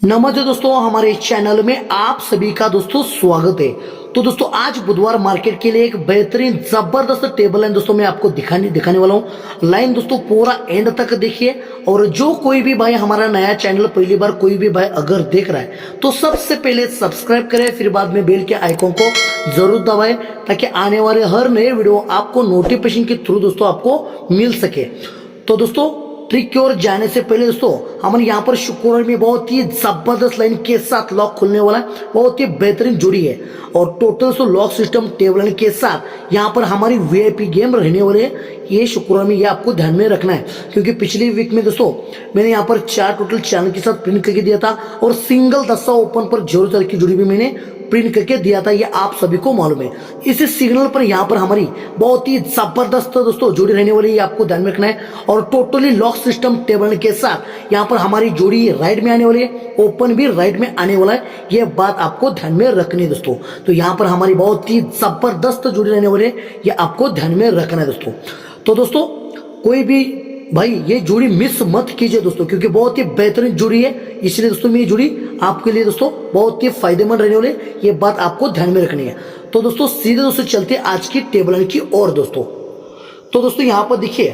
नमस्ते दोस्तों, हमारे चैनल में आप सभी का दोस्तों स्वागत है। तो दोस्तों आज बुधवार मार्केट के लिए एक बेहतरीन जबरदस्त टेबल लाइन दोस्तों मैं आपको दिखाने वाला हूँ। लाइन दोस्तों पूरा एंड तक देखिए, और जो कोई भी भाई हमारा नया चैनल पहली बार कोई भी भाई अगर देख रहा है तो सबसे पहले सब्सक्राइब करें, फिर बाद में बेल के आइकॉन को जरूर दबाएं ताकि आने वाले हर नए वीडियो आपको नोटिफिकेशन के थ्रू दोस्तों आपको मिल सके। तो दोस्तों ट्रिक की ओर जाने से पहले दोस्तों हमारे यहाँ पर शुक्रवार में बहुत ही जबरदस्त लाइन के साथ लॉक खुलने वाला है, बहुत ही बेहतरीन जुड़ी है। और टोटल दोस्तों लॉक सिस्टम टेबल लाइन के साथ यहाँ पर हमारी वीआईपी गेम रहने वाले हैं। ये शुक्रवार में ये आपको ध्यान में रखना है, क्योंकि पिछली वीक में दोस्तों मैंने यहाँ पर 4 टोटल चैनल के साथ प्रिंट करके दिया था, और सिंगल दस्ता ओपन पर 0 की जुड़ी भी मैंने प्रिंट करके दिया था, ये आप सभी को मालूम है। इस सिग्नल पर यहाँ पर हमारी बहुत ही जबरदस्त दोस्तों जोड़ी रहने वाली है, आपको ध्यान में रखना है। और टोटली लॉक सिस्टम टेबल के साथ यहाँ पर हमारी जोड़ी राइट में आने वाली है, ओपन भी राइट में आने वाला है, ये बात आपको ध्यान में रखनी है दोस्तों। तो यहाँ पर हमारी बहुत ही जबरदस्त जोड़ी रहने वाली है, ये आपको ध्यान में रखना है दोस्तों। तो दोस्तों कोई भी भाई ये जोड़ी मिस मत कीजिए दोस्तों, क्योंकि बहुत ही बेहतरीन जोड़ी है, इसलिए दोस्तों ये जोड़ी आपके लिए दोस्तों बहुत ही फायदेमंद रहने वाले, ये बात आपको ध्यान में रखनी है। तो दोस्तों सीधे दोस्तों चलते आज की टेबल लाइन की ओर दोस्तों। तो दोस्तों यहाँ पर देखिए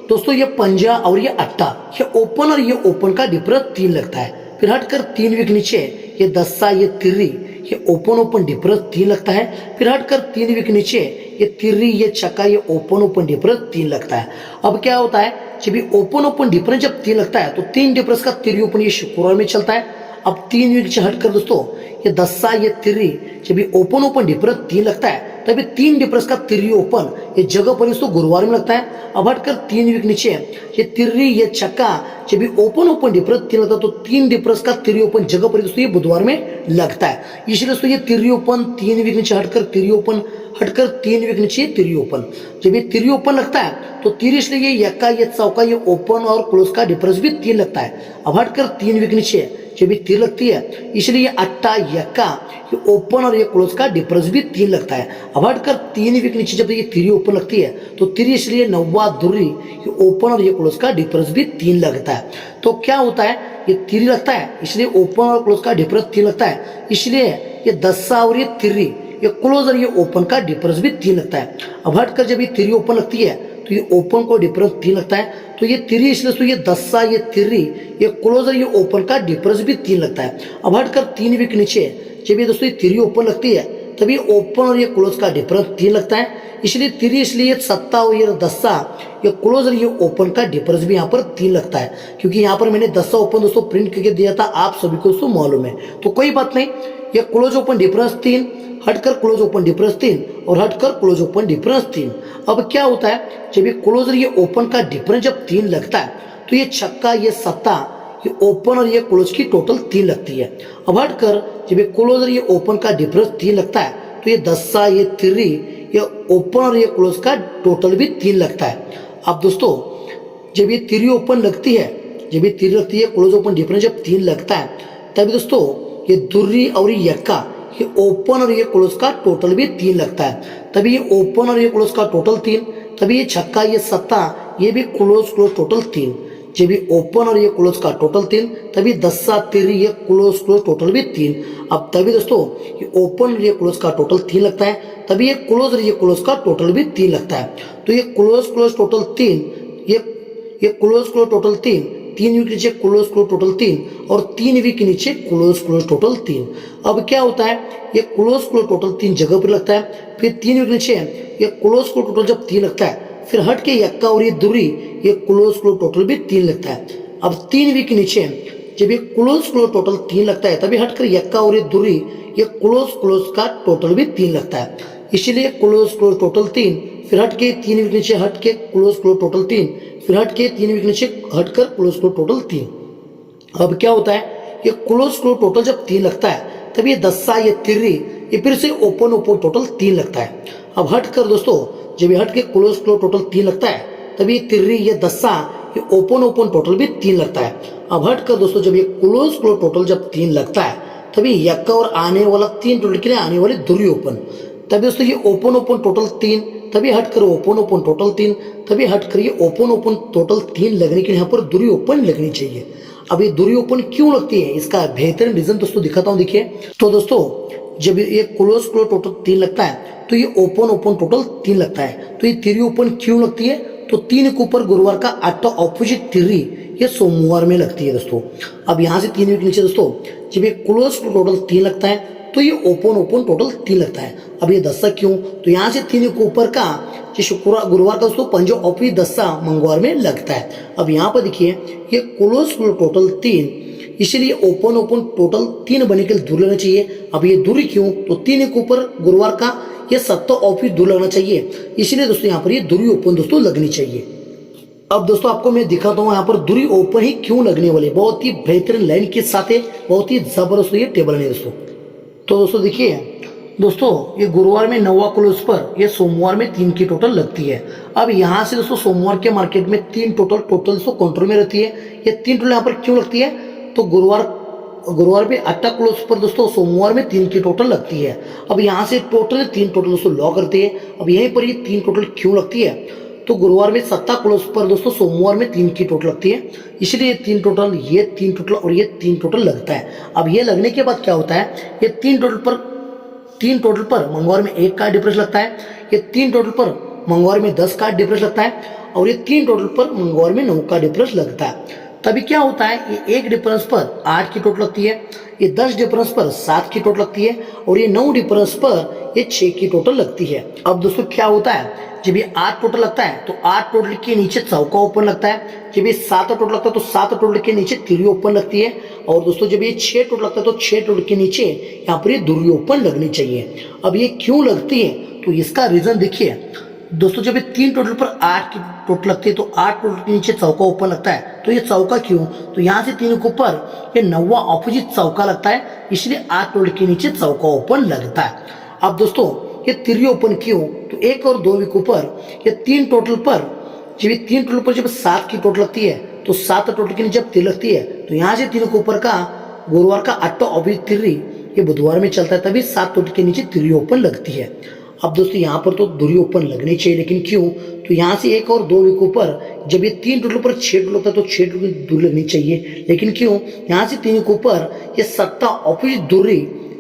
दोस्तों, ये पंजा और ये अट्टा, ये ओपन और ये ओपन का डिफरेंस 3 लगता है। फिर हटकर 3 वीक नीचे ये दस्सा ये तिर्री, ये ओपन डिफरेंस 3 लगता है। फिर हटकर 3 वीक नीचे ये तिर्री ये चक्का ये ओपन डिफरेंस 3 लगता है। अब क्या होता है, जब ये ओपन डिफरेंस जब 3 लगता है तो 3 डिफरेंस का तिर्री ओपन ये शुक्रवार में चलता है। अब 3 वीक से हटकर दोस्तों ये दस्सा ये तिर्री, जब ये ओपन डिफरेंस 3 लगता है तभी 3 डिफरेंस का तिर्री ओपन ये जगह पर दोस्तों गुरुवार में लगता है। अब हटकर 3 वीक नीचे ये तिर्री ये चक्का, जब ये ओपन डिफरेंस 3 लगता है तो 3 डिफरेंस का तिर्री ओपन जगह पर दोस्तों ये बुधवार में लगता है। इसलिए दोस्तों ये तिर्री ओपन 3 वीक नीचे हटकर तिर्री ओपन, हटकर 3 वीक नीचे तिर्री ओपन, जब ये तिर्री ओपन लगता है तो 3 इसलिए ये यक्का ये चौका ये ओपन और क्लोज का डिफरेंस भी 3 लगता है। अब हटकर 3 वीक नीचे जब ये 3 लगती है, इसलिए ये अट्टा यक्का ये ओपन और ये क्लोज का डिफरेंस भी 3 लगता है। अब हटकर 3 वीक नीचे जब ये 3 ओपन लगती है तो 3 इसलिए नव्वा दुर्री ये ओपन और ये क्लोज का डिफरेंस भी 3 लगता है। तो क्या होता है, ये 3 लगता है इसलिए ओपन और क्लोज का डिफरेंस 3 लगता है, इसलिए ये दस्सा और ये तिर्री ये क्लोज और ये ओपन का डिफरेंस भी 3 लगता है। अब हटकर जब ये 3 ओपन लगती है तो ये ओपन को डिफरेंस 3 लगता है, तो ये 3 इसलिए तो ये दस्सा ये तिर्री ये क्लोज और ये ओपन का डिफरेंस भी 3 लगता है। अब हटकर 3 वीक नीचे जब ये दोस्तों ये 3 ओपन लगती है तभी ओपन और ये क्लोज का डिफरेंस 3 लगता है, इसलिए 3 इसलिए ये सत्ता और ये दस्सा ये क्लोज और ये ओपन का डिफरेंस भी यहाँ पर 3 लगता है, क्योंकि यहाँ पर मैंने दस्सा ओपन दोस्तों प्रिंट करके दिया था, आप सभी को दोस्तों मालूम है। तो कोई बात नहीं, ये क्लोज ओपन डिफरेंस 3, हटकर क्लोज ओपन डिफरेंस 3 और हटकर क्लोज ओपन डिफरेंस 3। अब क्या होता है, जब ये क्लोज और ये ओपन का डिफरेंस जब 3 लगता है तो ये छक्का ये सत्ता ये ओपन और ये क्लोज की टोटल 3 लगती है। अब हटकर जब ये क्लोज और ये ओपन का डिफरेंस 3 लगता है तो ये दस्सा ये तिर्री ये ओपन और ये क्लोज का टोटल भी 3 लगता है। अब दोस्तों जब ये तिर्री ओपन लगती है, जब ये तिर्री लगती है क्लोज ओपन डिफरेंस जब 3 लगता है तभी दोस्तों ये दुर्री और ये यक्का ये ओपन और ये क्लोज का टोटल भी 3 लगता है, तभी ये ओपन और ये क्लोज का टोटल 3, तभी ये छक्का ये सत्ता ये भी क्लोज टोटल 3, जब ये ओपन और ये क्लोज का टोटल 3, तभी दस्सा तिर्री ये क्लोज टोटल भी 3। अब तभी दोस्तों ये ओपन और ये क्लोज का टोटल 3 लगता है, तभी ये क्लोज और ये क्लोज का टोटल भी 3 लगता है। तो ये क्लोज टोटल 3, ये क्लोज टोटल 3 वीक नीचे क्लोज टोटल 3 और 3 वीक नीचे क्लोज टोटल 3। अब क्या होता है, ये क्लोज टोटल 3 जगह पर लगता है, फिर 3 वीक नीचे ये क्लोज टोटल जब 3 लगता है फिर हट के यक्का और ये दुर्री ये क्लोज टोटल भी 3 लगता है। अब 3 वीक नीचे जब ये क्लोज टोटल 3 लगता है तभी हटकर यक्का और ये दुर्री ये क्लोज का टोटल भी 3 लगता है, इसीलिए क्लोज टोटल 3, फिर हट के 3 वीक नीचे हट के क्लोज टोटल 3, फिर हट के 3 वीक नीचे हटकर क्लोज टोटल 3। अब क्या होता है, ये क्लोज टोटल जब 3 लगता है तब ये दस्सा ये तिर्री ये फिर से ओपन टोटल 3 लगता है। अब हटकर दोस्तों जब ये हट के क्लोज टोटल 3 लगता है तभी ये तिर्री ये दस्सा ये ओपन टोटल भी 3 लगता है। अब हटकर दोस्तों जब ये क्लोज टोटल जब 3 लगता है तभी यक्का और आने वाला 3 टोटल के लिए आने वाले दुर्री ओपन, तभी दोस्तों ये ओपन टोटल 3, तभी हटकर ओपन टोटल 3, तभी हटकर ये ओपन टोटल 3 लगने के लिए यहाँ पर दुर्री ओपन लगनी चाहिए। अब ये दूरी ओपन क्यों लगती है, इसका बेहतरीन रीजन दोस्तों दिखाता हूँ। देखिए तो दोस्तों जब ये क्लोज क्लोज टोटल 3 लगता है तो ये ओपन ओपन टोटल 3 लगता है। तो ये तिरी ओपन क्यों लगती है, तो 3 के ऊपर गुरुवार का 8 ऑपोजिट तिरी ये सोमवार में लगती है दोस्तों। अब यहाँ से 3 के नीचे दोस्तों जब ये क्लोज टोटल 3 लगता है तो ये ओपन ओपन टोटल 3 लगता है। अब ये दस्सा क्यों, तो यहाँ से 3 के ऊपर का ये शुक्रवार गुरुवार का दोस्तों पंजो ऑफी दस्सा मंगलवार में लगता है। अब यहाँ पर देखिए ये क्लोज टोटल 3, इसलिए ओपन ओपन टोटल 3 बने के दूर लगना चाहिए। अब ये दूरी क्यों, तो 3 के ऊपर गुरुवार का ये 7 ऑफिस दूर लगना चाहिए, इसलिए दोस्तों यहाँ पर ये दूरी ओपन दोस्तों लगनी चाहिए। अब दोस्तों आपको मैं दिखाता हूँ यहाँ पर दूरी ओपन ही क्यों लगने वाली, बहुत ही बेहतरीन लाइन के साथ है, बहुत ही जबरदस्त ये टेबल है दोस्तों। तो दोस्तों देखिए दोस्तों ये गुरुवार में 9वां क्लोज पर ये सोमवार में 3 की टोटल लगती है। अब यहाँ से दोस्तों सोमवार के मार्केट में 3 टोटल दोस्तों कंट्रोल में रहती है। ये 3 टोटल यहाँ पर क्यों लगती है, तो गुरुवार पे 8 क्लोज पर दोस्तों सोमवार में 3 की टोटल लगती है। अब यहाँ से टोटल 3 टोटल दोस्तों लॉ करते हैं। अब यहीं पर ये 3 टोटल क्यों लगती है, तो गुरुवार में 7 क्लोज पर दोस्तों सोमवार में 3 की टोटल लगती है, इसलिए ये 3 टोटल और ये 3 टोटल लगता है। अब ये लगने के बाद क्या होता है, ये 3 टोटल पर मंगलवार में 1 का डिफरेंस लगता है, ये 3 टोटल पर मंगलवार में 10 का डिफरेंस लगता है, और ये 3 टोटल पर मंगलवार में 9 का डिफरेंस लगता है। तभी क्या होता है, ये 1 डिफरेंस पर 8 की टोटल लगती है, ये 10 डिफरेंस पर 7 की टोटल लगती है, और ये 9 डिफरेंस पर ये 6 की टोटल लगती है। अब दोस्तों क्या होता है, जब ये 8 टोटल लगता है तो 8 टोटल के नीचे चौका ओपन लगता है, जब ये 7 टोटल लगता है तो 7 टोटल के नीचे तिरी ओपन लगती है, और दोस्तों जब ये 6 टोटल लगता है तो 6 टोटल के नीचे यहाँ पर ये दूरी ओपन लगनी चाहिए। अब ये क्यों लगती है, तो इसका रीजन देखिए दोस्तों, जब ये 3 टोटल पर 8 की टोटल लगती है तो 8 टोटल के नीचे चौका ओपन लगता है, तो ये चौका क्यों, तो यहाँ से 3 के ऊपर ये 9वां ऑपोजिट चौका लगता है, इसलिए 8 टोटल के नीचे चौका ओपन लगता है। अब दोस्तों ये तिरी ओपन क्यों, तो 1 और 2 के ऊपर ये 3 टोटल पर जब 7 की टोटल लगती है तो 7 टोटल के नीचे जब तिरी लगती है, तो यहाँ से 3 के ऊपर का गुरुवार का 8 ऑपोजिट तिरी ये बुधवार में चलता है, तभी 7 टोटल के नीचे तिरी ओपन लगती है। अब दोस्तों यहाँ पर तो दूरी ओपन लगनी चाहिए, लेकिन क्यों, तो यहाँ से 1 और 2 के ऊपर जब ये 3 टोटल पर 6 टोटल होता है तो 6 टोटल की दूरी लगनी चाहिए, लेकिन क्यों, यहाँ से 3 के ऊपर ये 7 ऑपोजिट दूरी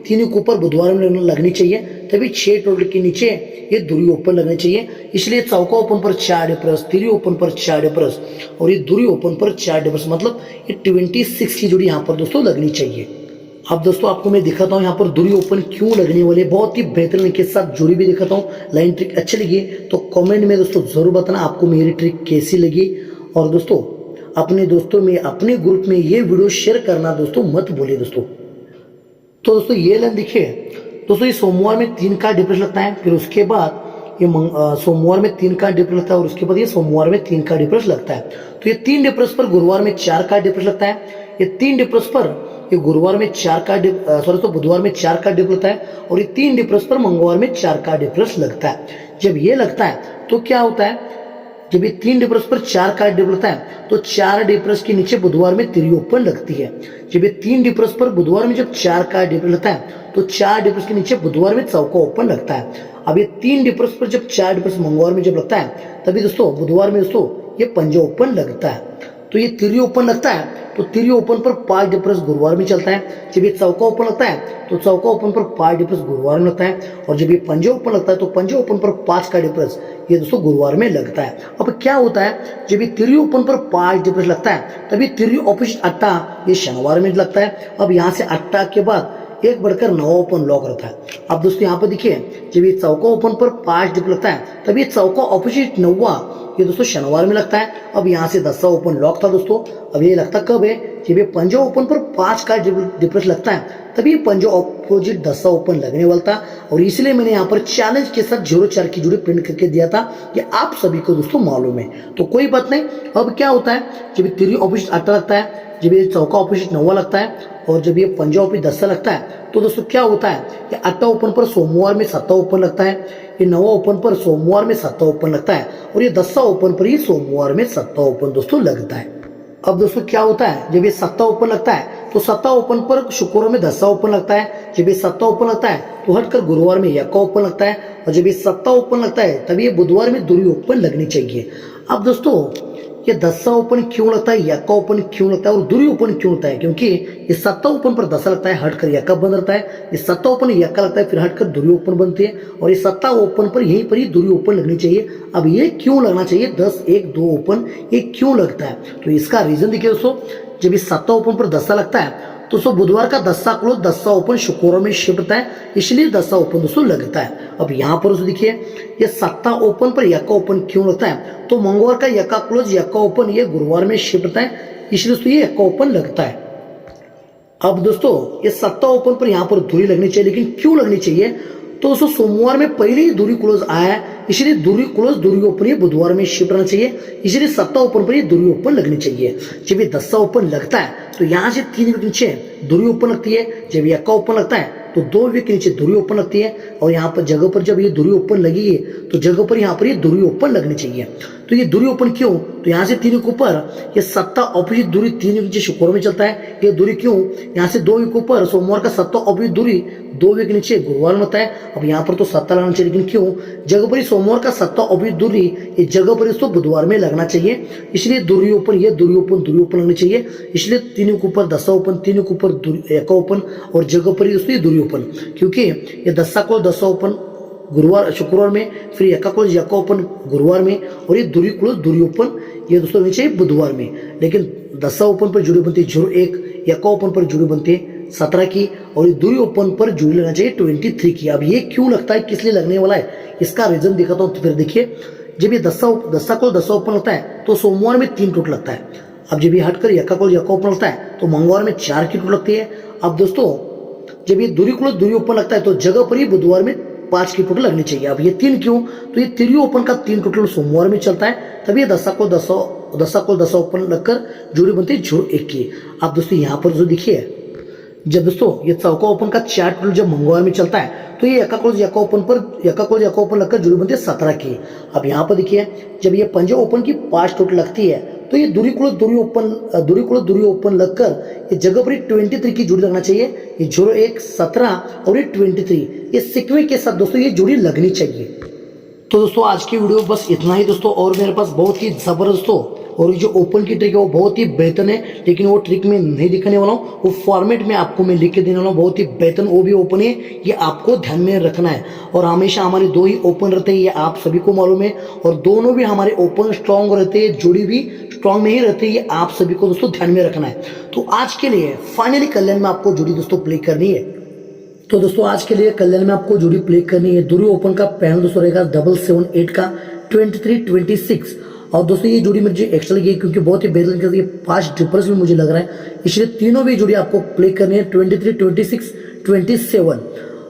3 के ऊपर बुधवार में लगनी चाहिए, तभी 6 टोटल के नीचे ये दूरी ओपन लगनी चाहिए, इसलिए चौका ओपन पर 4 डिफरेंस, तिरी ओपन पर 4 डिफरेंस, और ये दूरी ओपन पर 4 डिफरेंस, मतलब ये 26 की जोड़ी यहाँ पर दोस्तों लगनी चाहिए। अब दोस्तों आपको मैं दिखाता हूँ यहाँ पर दूरी ओपन क्यों लगने वाली है, बहुत ही बेहतरीन के साथ जोड़ी भी दिखाता हूँ। लाइन ट्रिक अच्छी लगी तो कमेंट में दोस्तों जरूर बताना आपको मेरी ट्रिक कैसी लगी, और दोस्तों अपने दोस्तों में अपने ग्रुप में ये वीडियो शेयर करना दोस्तों मत भूलिए दोस्तों। तो दोस्तों ये लाइन देखिए दोस्तों, ये सोमवार में 3 का डिफरेंस लगता है, फिर उसके बाद ये सोमवार में 3 का डिफरेंस लगता है, और उसके बाद ये सोमवार में 3 का डिफरेंस लगता है। तो ये 3 डिफरेंस पर गुरुवार में 4 का डिफरेंस लगता है, ये 3 डिफरेंस पर ये गुरुवार में 4 का तो बुधवार में 4 का डिफरेंस लगता है, और ये 3 डिफरेंस पर मंगलवार में 4 का डिफरेंस लगता है। जब ये लगता है तो क्या होता है, जब ये 3 डिफरेंस पर 4 का डिफरेंस लगता है तो 4 डिफरेंस के नीचे बुधवार में तिरी ओपन लगती है। जब ये 3 डिफरेंस पर बुधवार में जब 4 का डिफरेंस लगता है तो 4 डिफरेंस के नीचे बुधवार में चौका ओपन लगता है। अब ये 3 डिफरेंस पर जब 4 डिफरेंस मंगलवार में जब लगता है, तभी दोस्तों बुधवार में दोस्तों ये पंजा ओपन लगता है। तो ये तिरी ओपन लगता है तो तिरी ओपन पर 5 डिफरेंस गुरुवार में चलता है, जब ये चौका ओपन लगता है तो चौका ओपन पर 5 डिफरेंस गुरुवार में लगता है, और जब ये पंजा ओपन लगता है तो पंजा ओपन पर 5 का डिफरेंस ये दोस्तों गुरुवार में लगता है। अब क्या होता है, जब ये तिरी ओपन पर 5 डिफरेंस लगता है तभी तिरी ऑपोजिट 8 ये शनिवार में लगता है। अब यहाँ से 8 के बाद 1 बढ़कर 9 ओपन लॉक रहता है। अब दोस्तों यहाँ पर देखिए जब ये चौका ओपन पर 5 डिफरेंस लगता है तभी ये चौका ऑपोजिट 9 ये दोस्तों शनिवार में लगता है। अब यहाँ से 10 ओपन लॉक था दोस्तों, अब ये लगता कब है, जब ये पंजा ओपन पर 5 का डिफरेंस लगता है तभी पंजा ऑपोजिट 10 ओपन लगने वाला था, और इसलिए मैंने यहाँ पर चैलेंज के साथ 04 की जोड़ी प्रिंट करके दिया था, ये आप सभी को दोस्तों मालूम है। तो कोई बात नहीं। अब क्या होता है, जब तिरी ऑपोजिट 8 लगता है, जब ये चौका ऑपोजिट 9 लगता है, और जब ये पंजा ऑपोजिट 10 लगता है, तो दोस्तों क्या होता है, ये 8 ओपन पर सोमवार में 7 ओपन लगता है, ये 9 ओपन पर सोमवार में 7 ओपन लगता है, और ये 10 ओपन पर ही सोमवार में 7 ओपन दोस्तों लगता है। अब दोस्तों क्या होता है, जब ये 7 ओपन लगता है तो 7 ओपन पर शुक्रवार में 10 ओपन लगता है, जब ये 7 ओपन लगता है तो हटकर गुरुवार में 1 ओपन लगता है, और जब ये 7 ओपन लगता है तभी ये बुधवार में दूरी ओपन लगनी चाहिए। अब दोस्तों ये दस्सा ओपन क्यों लगता है, यक्का ओपन क्यों लगता है और दुरी ओपन क्यों लगता है? क्योंकि ये सत्ता ओपन पर दस्सा लगता है, हटकर यक्का बंद रहता है। ये सत्ता ओपन यक्का लगता है, फिर हटकर दुरी ओपन बनती है। और ये सत्ता ओपन पर यहीं पर ही दुरी ओपन लगनी चाहिए। अब ये क्यों लगना चाहिए 10 1 2 ओपन, ये क्यों लगता है? तो इसका रीजन देखिए दोस्तों, जब ये सत्ता ओपन पर दस्सा लगता है तो दोस्तों बुधवार का दस्सा क्लोज दस्सा ओपन शुक्रवार में शिफ्ट होता है, इसलिए दस्सा ओपन दोस्तों लगता है। अब यहाँ पर दोस्तों देखिए ये सत्ता ओपन पर यक्का ओपन क्यों लगता है? तो मंगलवार का यक्का क्लोज यक्का ओपन ये गुरुवार में शिफ्ट होता है, इसलिए दोस्तों ये यक्का ओपन लगता है। अब दोस्तों ये सत्ता ओपन पर यहाँ पर दूरी लगनी चाहिए, लेकिन क्यों लगनी चाहिए? तो दोस्तों सोमवार में पहले ही दूरी क्लोज आया है, इसलिए दूरी क्लोज दूरी ओपन ये बुधवार में शिफ्ट रहना चाहिए, इसलिए सत्ता ओपन पर ये दूरी ओपन लगनी चाहिए। जब ये दस्सा ओपन लगता है तो यहाँ से 3 वीक नीचे दूरी ओपन लगती है। जब यक्का ओपन लगता है तो 2 वीक नीचे दूरी ओपन लगती है। और यहाँ पर जगह पर जब ये दूरी ओपन लगेगी तो जगह पर यहाँ पर ये दूरी ओपन लगनी चाहिए। तो ये दूरी ओपन क्यों? तो यहाँ से 3 वीक ऊपर ये सत्ता ऑपोजिट दूरी 3 वीक नीचे शुक्रवार में चलता है। ये दूरी क्यों? यहाँ से 2 वीक ऊपर सोमवार का सत्ता ऑपोजिट दूरी 2 वीक नीचे गुरुवार में होता है। अब यहाँ पर तो सत्ता लगना चाहिए, लेकिन क्यों? जगह पर ही सोमवार का सत्ता ऑपोजिट दूरी ये जगह पर इसको बुधवार में लगना चाहिए, इसलिए दूरी ओपन ये दूरी ओपन लगनी चाहिए। इसलिए 3 वीक ऊपर दस्सा ओपन, 3 वीक ऊपर यक्का ओपन और जगह पर ही दोस्तों ये दूरी ओपन, क्योंकि ये दस्सा को दस्सा ओपन गुरुवार शुक्रवार में, फिर यक्का क्लोज यक्का ओपन गुरुवार में और ये दूरी क्लोज दूरी ओपन ये दोस्तों होनी चाहिए बुधवार में। लेकिन दस्सा ओपन पर जुड़ी बनती है 01, यक्का ओपन पर जुड़ी बनती है 17 की और ये दूरी ओपन पर जुड़ी लगना चाहिए 23 की। अब ये क्यों लगता है, किस लिए लगने वाला है, इसका रीजन दिखाता हूँ। तो फिर देखिए जब ये दस्सा क्लोज दस्सा ओपन होता है तो सोमवार में 3 टूट लगता है। अब जब ये हटकर यक्का क्लोज यक्का ओपन होता है तो मंगलवार में 4 की टूट लगती है। अब दोस्तों जब ये दूरी क्लोज दूरी ओपन लगता है तो जगह पर ही बुधवार में 5 की टोटल लगनी चाहिए। अब ये 3 क्यों? तो ये तिरी ओपन का 3 टोटल सोमवार में चलता है, तभी ये दस्सा को दस्सा ओपन लगकर जोड़ी बनती है 01 की। अब दोस्तों यहाँ पर जो देखिए जब दोस्तों ये चौका ओपन का 4 टोटल जब मंगलवार में चलता है तो ये यक्का क्लोज यक्का ओपन लगकर जुड़ी बनती है 17 की। अब यहाँ पर देखिए जब ये पंजा ओपन की 5 टोटल लगती है तो ये दूरी क्लोज दूरी ओपन लगकर ये जगह पर 23 की जुड़ी लगना चाहिए। ये 01 17 और ये 23 ये सिक्वे के साथ दोस्तों ये जुड़ी लगनी चाहिए। तो दोस्तों आज की वीडियो बस इतना ही दोस्तों, और मेरे पास बहुत ही जबरदस्त और ये जो ओपन की ट्रिक है वो बहुत ही बेहतर है, लेकिन वो ट्रिक में नहीं दिखाने वाला हूँ, वो फॉर्मेट में आपको मैं लिख के देने वाला हूँ। बहुत ही बेहतर वो भी ओपन है, ये आपको ध्यान में रखना है। और हमेशा हमारे 2 ही ओपन रहते हैं, ये आप सभी को मालूम है, और दोनों भी हमारे ओपन स्ट्रॉन्ग रहते हैं, जोड़ी भी स्ट्रॉन्ग नहीं रहती, ये आप सभी को दोस्तों ध्यान में रखना है। तो आज के लिए फाइनली कल्याण में आपको जोड़ी दोस्तों प्ले करनी है। तो दोस्तों आज के लिए कल्याण में आपको जोड़ी प्ले करनी है। दूरी ओपन का पैनल दोस्तों रहेगा 778 का 23 26। और दोस्तों ये जोड़ी मुझे एक्स्ट्रा लगी क्योंकि बहुत ही बेहतरीन करती है, 5 ट्रिपल्स में मुझे लग रहा है, इसलिए तीनों भी जोड़ी आपको प्ले करनी है 23 26 27।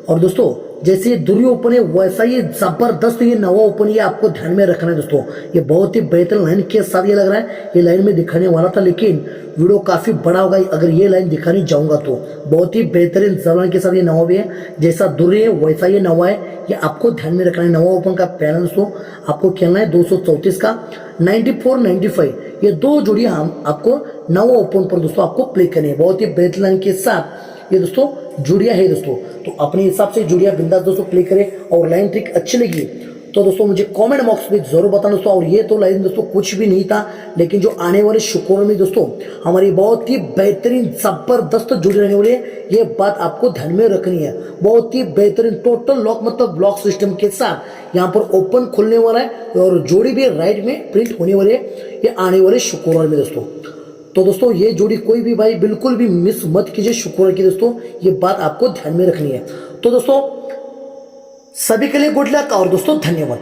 और दोस्तों जैसे ये दूरी ओपन है वैसा ये जबरदस्त ये नवा ओपन ये आपको ध्यान में रखना है दोस्तों। ये बहुत ही बेहतरीन लाइन के साथ ये लग रहा है, ये लाइन में दिखाने वाला था लेकिन वीडियो काफी बड़ा होगा अगर ये लाइन दिखाने जाऊंगा तो। बहुत ही बेहतरीन जबान के साथ ये नवा भी है, जैसा दूरी है वैसा ये नवा है, ये आपको ध्यान में रखना है। नवा ओपन का पैनल दोस्तों आपको खेलना है 234 का 94 95, ये 2 जोड़ी हम आपको नवा ओपन पर दोस्तों आपको प्ले करनी है। बहुत ही बेहतरीन लाइन के साथ ये दोस्तों जुड़िया है दोस्तों, तो अपने हिसाब से जुड़िया बिंदास दोस्तों प्ले करें। और लाइन ट्रिक अच्छी लगी तो दोस्तों मुझे कमेंट बॉक्स में जरूर बताना दोस्तों। और ये तो लाइन दोस्तों कुछ भी नहीं था, लेकिन जो आने वाले शुक्रवार में दोस्तों हमारी बहुत ही बेहतरीन जबरदस्त जुड़ी रहने वाली है, ये बात आपको ध्यान में रखनी है। बहुत ही बेहतरीन टोटल लॉक मतलब ब्लॉक सिस्टम के साथ यहाँ पर ओपन खुलने वाला है और जोड़ी भी राइट में प्रिंट होने वाली है, ये आने वाले शुक्रवार में दोस्तों। तो दोस्तों ये जोड़ी कोई भी भाई बिल्कुल भी मिस मत कीजिए शुक्रवार की दोस्तों, ये बात आपको ध्यान में रखनी है। तो दोस्तों सभी के लिए गुड लक और दोस्तों धन्यवाद।